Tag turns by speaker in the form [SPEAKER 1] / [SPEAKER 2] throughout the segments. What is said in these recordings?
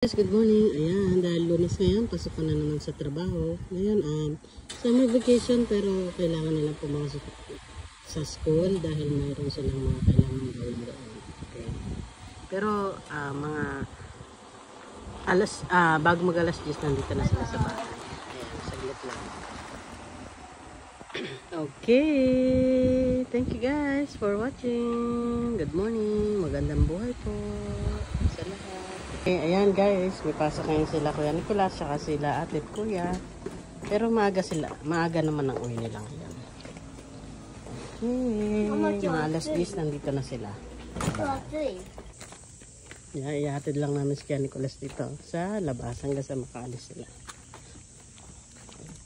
[SPEAKER 1] Yes, good morning. Ayan, dahil Lunes ngayon, pasok ko na naman sa trabaho. Ngayon, summer vacation pero kailangan nilang pumasok sa school dahil mayroon silang mga kailangan gawin doon. Okay. Pero bago mag alas 10, nandito na sila sa bahay. Ayan, saglit lang. Okay, thank you guys for watching. Good morning, magandang buhay po sa lahat. Okay, ayan guys, may pasok ngayon sila Kuya Nicolas saka sila Ate Kuya. Pero maaga naman ang uwi nila ngayon. Okay, mga alas 10 nandito na sila. Ihatid lang namin si Kuya Nicolas dito sa labas hanggang sa makaalis sila.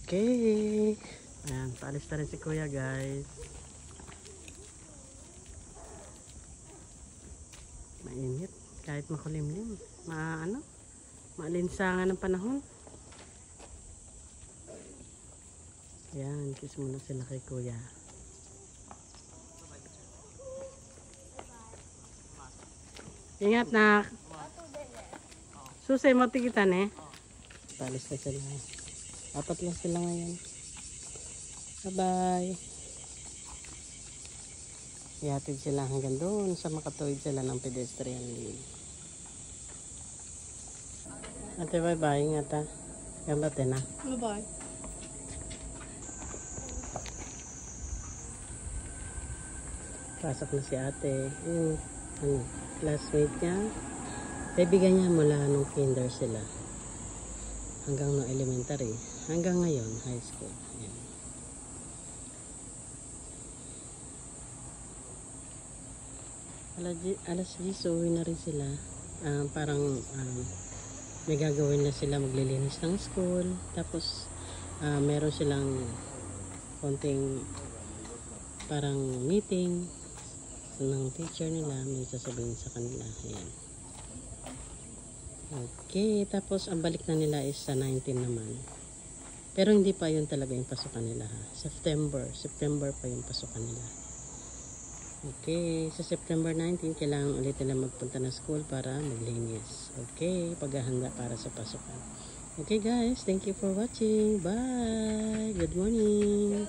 [SPEAKER 1] Okay, ayan, paalis na rin si Kuya guys. Mainit kahit makulimlim. Maalinsangan ng panahon. Ayan, kiss muna sila kay Kuya. Ingat na. Susay mo tikitan eh. Palis na sila. Apat lang sila ngayon. Bye bye. Ihatid sila hanggang doon sa makatuwid sila ng pedestrian lane. Ate, bye-bye. Ingat ha. Gambate na.
[SPEAKER 2] Bye-bye.
[SPEAKER 1] Pasok na si ate. Classmate niya. Kaibigan niya mula nung kinder sila. Hanggang no elementary. Hanggang ngayon, high school. Ayan. Alas 10, uwi na rin sila. May gagawin na sila, maglilinis ng school. Tapos meron silang konting parang meeting ng teacher nila, may sasabihin sa kanila. Ayan. Okay, tapos ang balik na nila is sa 19 naman. Pero hindi pa yun talaga yung pasukan nila ha. September pa yung pasukan nila. Okay, sa September 19, kailangan ulit nila magpunta na school para maglinis. Okay, paghahanda para sa pasukan. Okay guys, thank you for watching. Bye! Good morning!